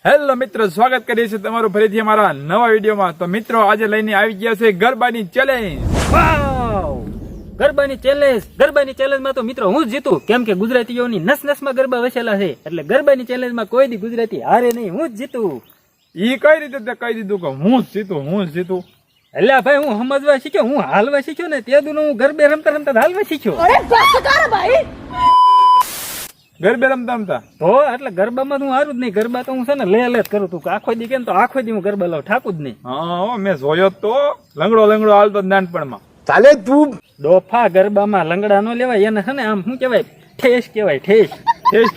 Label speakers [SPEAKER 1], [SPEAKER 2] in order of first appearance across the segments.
[SPEAKER 1] Hello મિત્રો, સ્વાગત કરીએ છીએ તમારું ફરીથી અમારા નવા વિડીયોમાં। તો મિત્રો આજે લઈને આવી ગયા છે ગરબાની ચેલેન્જ।
[SPEAKER 2] વાવ! ગરબાની ચેલેન્જમાં તો મિત્રો હું જ જીતું, કેમ કે ગુજરાતીઓની નસ નસમાં ગરબા વસેલા છે, એટલે ગરબાની ચેલેન્જમાં કોઈ દી ગુજરાતી હારે નહીં, હું જ જીતું।
[SPEAKER 1] ઈ કઈ રીતે તે કહી દીધું કે હું જ જીતું?
[SPEAKER 2] એટલે ભાઈ હું સમજવા શીખ્યો, હું હાલવા શીખ્યો ને તે દુનો હું ગરબે રમતા રમતા હાલવા શીખ્યો।
[SPEAKER 1] ગરબે રમતા
[SPEAKER 2] તો એટલે ગરબામાં હું હારું જ નહીં, ગરબા તો હું છે ને લે જ કરું તું, આખો દી કેમ તો આખો દી હું ગરબા લાવ, ઠાકું જ નહીં।
[SPEAKER 1] હા, મેં જોયો તો લંગડો હાલતો નાનપણમાં।
[SPEAKER 3] ચાલે તું
[SPEAKER 2] ડોફા ગરબામાં લંગડા નો લેવાય, એને છે ને આમ શું કેવાય, ઠેસ કેવાય, ઠેસ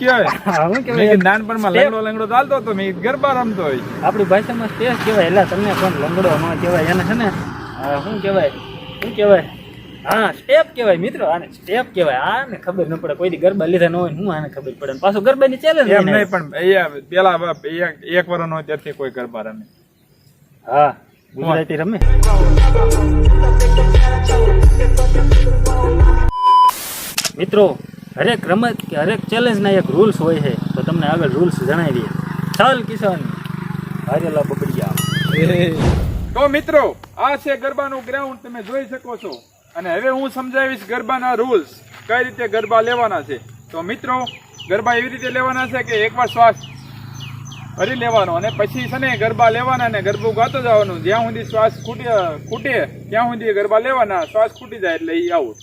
[SPEAKER 1] કહેવાય।
[SPEAKER 2] શું
[SPEAKER 1] મેં
[SPEAKER 2] કેવાય,
[SPEAKER 1] કીધું નાનપણમાં લંગડો ચાલતો હતો, મેં કીધું ગરબા રમતો હોય।
[SPEAKER 2] આપણી ભાષામાં સ્ટેજ કહેવાય, એટલે તમને પણ લંગડો ન કહેવાય, એને છે ને શું કહેવાય, હા સ્ટેપ કહેવાય મિત્રો, આને સ્ટેપ કહેવાય। આને ખબર ન પડે, કોઈ દી ગરબા લીધા ન હોય, હું આને ખબર પડે, પાછું ગરબાની ચેલેન્જ
[SPEAKER 1] એમ નહીં, પણ પેલા એક વર્ષ નો ત્યારથી કોઈ ગરબા રમે?
[SPEAKER 2] હા, ગુજરાતી રમે। મિત્રો હરેક રમત કે હરેક ચેલેન્જ ના એક રૂલ્સ હોય છે, તો તમને આગળ રૂલ્સ જણાવીએ। ચાલ કિશન, હારેલા બબડિયા।
[SPEAKER 1] તો મિત્રો આ છે ગરબાનું ગ્રાઉન્ડ, તમે જોઈ શકો છો। અને હવે હું સમજાવીશ ગરબાના રૂલ્સ, કઈ રીતે ગરબા લેવાના છે। તો મિત્રો ગરબા એવી રીતે લેવાના છે કે એકવાર શ્વાસ ભરી લેવાનો, અને પછી છે ને ગરબા લેવાના ને ગરબું ગાતો જવાનું, જ્યાં સુધી શ્વાસ ખૂટે ત્યાં સુધી ગરબા લેવાના, શ્વાસ ખૂટી જાય એટલે એ આઉટ।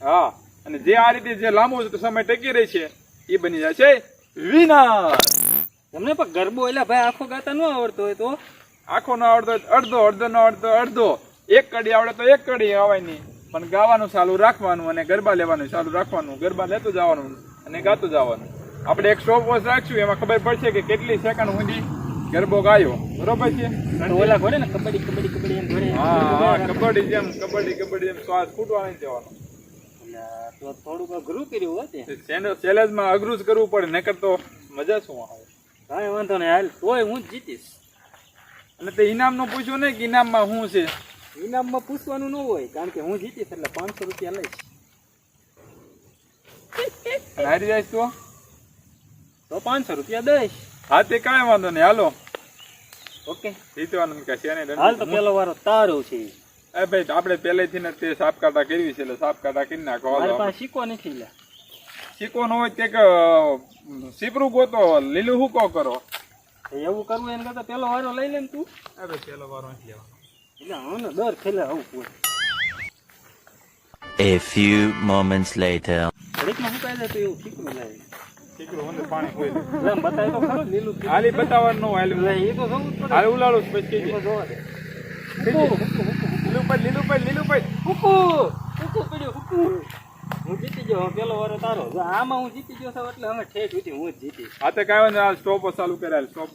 [SPEAKER 1] હા, અને જે આ રીતે જે લાંબો સમય ટકી રહી છે એ બની જાય છે વિનર।
[SPEAKER 2] તમને પણ ગરબો એટલે ભાઈ આખો ગાતા ન આવડતો હોય તો
[SPEAKER 1] આખો ન આવડતો અડધો ન આવડતો અડધો, એક કડી આવડે તો એક કડી આવવાની, પણ ગાવાનું ચાલુ રાખવાનું અને ગરબા લેવાનું ચાલુ રાખવાનું, ગરબા લેતું જવાનું અને ગાતું જવાનું। આપણે એક સ્ટોપ વોચ રાખશું, એમાં ખબર પડશે કે કેટલી સેકન્ડ સુધી ગરબો ગાયો, બરોબર છે?
[SPEAKER 2] તો ઓલા ઘોડે ને કબડ્ડી એમ ઘોડે,
[SPEAKER 1] હા, કબડ્ડી જેમ શ્વાસ ફૂટવા નહીં જવાનો।
[SPEAKER 2] તો થોડુંક અઘરું કર્યું હોત,
[SPEAKER 1] ચેલેન્જમાં અઘરું જ કરવું પડે, નકર તો મજા શું આવે?
[SPEAKER 2] કાંઈ વાંધો નહીં, હાલ તોય હું જ જીતીશ।
[SPEAKER 1] અને તે ઇનામનું પૂછ્યું ને કે ઇનામમાં શું છે?
[SPEAKER 2] ઇનામમાં પૂછવાનું ન હોય, કારણ કે હું જીતીશ એટલે 500 રૂપિયા લઈશ।
[SPEAKER 1] અને હારી જાય
[SPEAKER 2] તો 500 રૂપિયા દઈશ।
[SPEAKER 1] હા, તે કાંઈ વાંધો નહીં, હાલો
[SPEAKER 2] ઓકે,
[SPEAKER 1] જીતવાનું કે છે ને?
[SPEAKER 2] હાલ તો પેલો વારો તારો છે।
[SPEAKER 1] એ ભાઈ આપણે પહેલેથી ને તે સાપ કાઢા કરવી છે, એટલે સાપ કાઢા કરી નાખો।
[SPEAKER 2] મારી પાસે શીખો નથી લે,
[SPEAKER 1] શીખવો ન હોય તે સીપરું ગોતો, લીલું હુકો કરો।
[SPEAKER 2] એવું કરવું એને કરતા પેલો વારો લઈ લે ને તું।
[SPEAKER 1] અરે પેલો વારો નથી લેવાનો,
[SPEAKER 2] એટલે હું ને દર ખેલે આવું કોઈ
[SPEAKER 4] A few moments later.
[SPEAKER 2] ઘડીકમાં શું કહે છે તો એવું શીખવું લાગે,
[SPEAKER 1] શીખરું અંદર પાણી કોઈ
[SPEAKER 2] એટલે આમ બતાય તો ખરો લીલું
[SPEAKER 1] હાલી બતાવવાનું ન હોય,
[SPEAKER 2] એટલે એ તો જોવું જ પડે,
[SPEAKER 1] હાલ ઉલાડું પછી
[SPEAKER 2] એ તો જોવા દે।
[SPEAKER 1] લીલું ભાઈ
[SPEAKER 2] હુકુ પડ્યો, હું જીતી ગયો, પેલો વારો તારો। જો આમાં હું જીતી ગયો છું એટલે અમે ઠેઠ ઉઠી હું જ જીતીશ।
[SPEAKER 1] હા, તે કાંઈ વાંધો નહીં, સ્ટોપ ચાલુ કરાયેલ સ્ટોપ।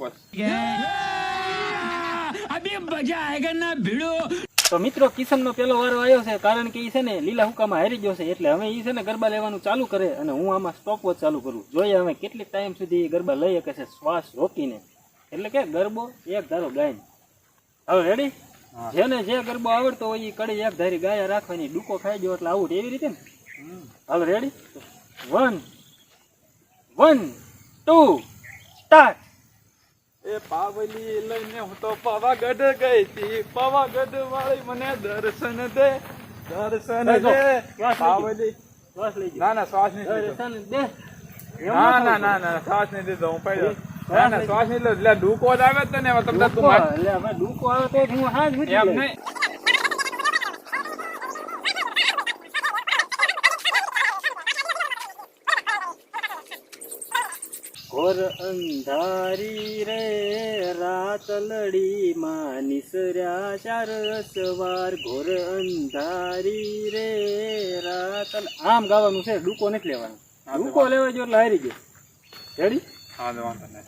[SPEAKER 2] તો મિત્રો કિશનનો પેલો વારો આવ્યો છે, કારણ કે એ છે ને લીલા હુકામાં હારી ગયો છે, એટલે હવે એ છે ને ગરબા લેવાનું ચાલુ કરે, અને હું આમાં સ્ટોપ વોચ ચાલુ કરું, જોઈએ હવે કેટલીક ટાઈમ સુધી ગરબા લઈ શકે છે શ્વાસ રોકીને, એટલે કે ગરબો એક ધારો ગાયને। હવે રેડી? જેને જે ગરબો આવડતો હોય એ કડી એક ધારી ગાયા રાખવાની, ડૂકો ખાઈ ગયો એટલે આઉટ, એવી રીતે ને? હવે રેડી? 1 2 સ્ટાર્ટ।
[SPEAKER 1] એ પાવલી લઈને હું તો પાવાગઢ ગઈ હતી, પાવાગઢ વાળી મને દર્શન દે પાવલી।
[SPEAKER 2] શ્વાસ લઈ ગયો,
[SPEAKER 1] ના શ્વાસ નહીં લીધો,
[SPEAKER 2] દર્શન દે।
[SPEAKER 1] ના શ્વાસ નહીં લીધો, હું પડ્યો ના શ્વાસ નહીં લીધો, એટલે ડૂકો જ આવે જ ને તમને તું
[SPEAKER 2] એટલે હવે ડૂકો આવે તો જ હું હાથ મૂકી
[SPEAKER 1] એમ
[SPEAKER 2] દઈશ।
[SPEAKER 1] નહીં।
[SPEAKER 2] ઘોર અંધારી રે રાત લડી માં નિસર્યા 4 સવાર, ઘોર અંધારી રે રાત, આમ ગાવાનું છે, ડૂકો નથી લેવાનો, ડૂકો લેવા જો એટલે હારી ગયો। રેડી?
[SPEAKER 1] હા, વાંધો નહીં,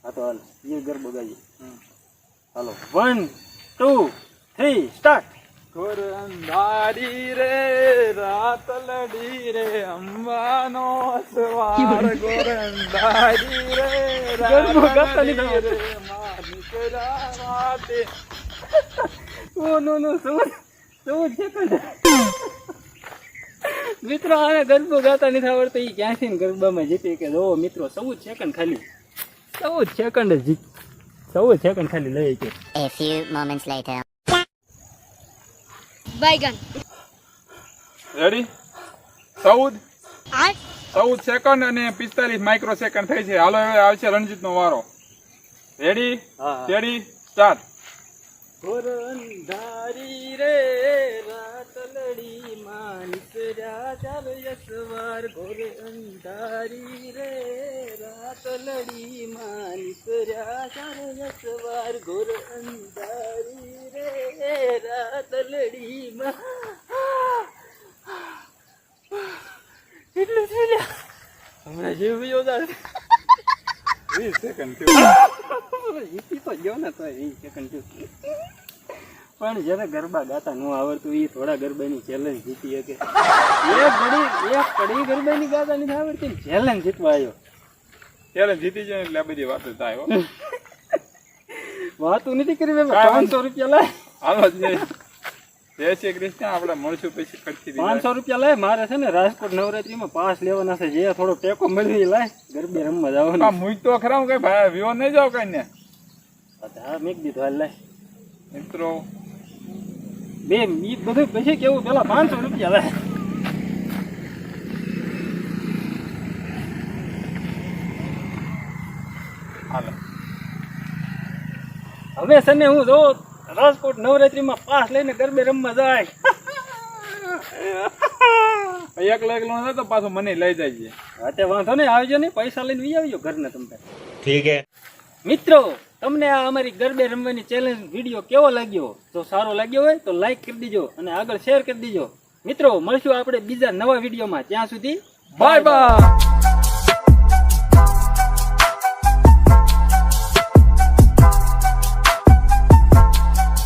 [SPEAKER 2] હા તો હાલ એ ગરબો ગાઈએ, હાલો 1 2 3 સ્ટાર્ટ।
[SPEAKER 1] ઘોર અંધારી રે રાત લડી રે અંબાનો સવાર, ઘોર અંધારી રે
[SPEAKER 2] ગરબો ગાતા નહીં
[SPEAKER 1] રાત લડી રે માં નીકળ્યા વાતે।
[SPEAKER 2] ઓ નો શું છે મિત્રો, આને ગરબો ગાતા નથી આવડતો, એ ક્યાંથી ગરબામાં જીતે કે જો મિત્રો 14 સેકન્ડ ખાલી 14 સેકન્ડ જ જીત 14 સેકન્ડ ખાલી લઈ છે.
[SPEAKER 3] A few moments later.
[SPEAKER 5] Baigan.
[SPEAKER 1] Ready 14
[SPEAKER 5] 8.
[SPEAKER 1] 14 second અને 45 માઇક્રો સેકન્ડ થઈ છે. હાલો હવે આવશે રણજીતનો વારો. રેડી
[SPEAKER 2] હા.
[SPEAKER 1] Ready start.
[SPEAKER 2] ઘોર અંધારી રે રાત લડી માનિક ચાર યસવાર ઘોર અંધારી રે રાત લડી માનિક ચાર યસવાર ઘોર અંધારી રે રાત લડી એટલું છે લ્યા. હમણાં જેવું યોજાય
[SPEAKER 1] 20 સેકન્ડ થયું.
[SPEAKER 2] જીતી તો ગયો ને તો 20 સેકન્ડ થયું. પણ જેને ગરબા ગાતા ન આવડતું એ થોડા ગરબાની ચેલેન્જ જીતી શકે. એક કડી ગરબાની ગાતા નથી આવડતી ચેલેન્જ જીતવા આવ્યો.
[SPEAKER 1] ત્યારે જીતી જાય એટલે આ બધી વાતો થાય હો.
[SPEAKER 2] વાતું નથી કરી મેં
[SPEAKER 1] કાંઈ
[SPEAKER 2] 500 રૂપિયા લાય
[SPEAKER 1] હાલો જય શ્રી કૃષ્ણ. આપણે મળશું પછી ખર્ચી દીધા.
[SPEAKER 2] 500 રૂપિયા લાય. મારે છે ને રાજકોટ નવરાત્રીમાં પાસ લેવાના છે. જે થોડો ટેકો મળી લાય ગરબે રમવા જવાનું.
[SPEAKER 1] મુઈ તો ખરા હું કઈ ભાઈ વિવો નહીં જાવ કઈ ને
[SPEAKER 2] હા મેક દીધું હાલ લાય
[SPEAKER 1] મિત્રો.
[SPEAKER 2] બે ઈ બધું પછી કેવું પેલા 500 રૂપિયા લાય.
[SPEAKER 1] હાલો
[SPEAKER 2] હવે છે ને હું જો રાજકોટ નવરાત્રીમાં પાસ લઈને ગરબે રમવા જાય.
[SPEAKER 1] એકલો એકલો ન તો પાછો મને લઈ જાય છે.
[SPEAKER 2] હા તે વાંધો નહીં આવજો ને પૈસા લઈને વી આવજો ઘરને તમે.
[SPEAKER 4] ठीक है.
[SPEAKER 2] મિત્રો તમને આ અમારી ગરબે રમવાની ચેલેન્જ વિડીયો કેવો લાગ્યો? જો સારો લાગ્યો હોય તો લાઈક કરી દીજો અને આગળ શેર કરી દીજો. મિત્રો મળશું આપણે બીજા નવા વિડીયોમાં. ત્યાં સુધી બાય બાય.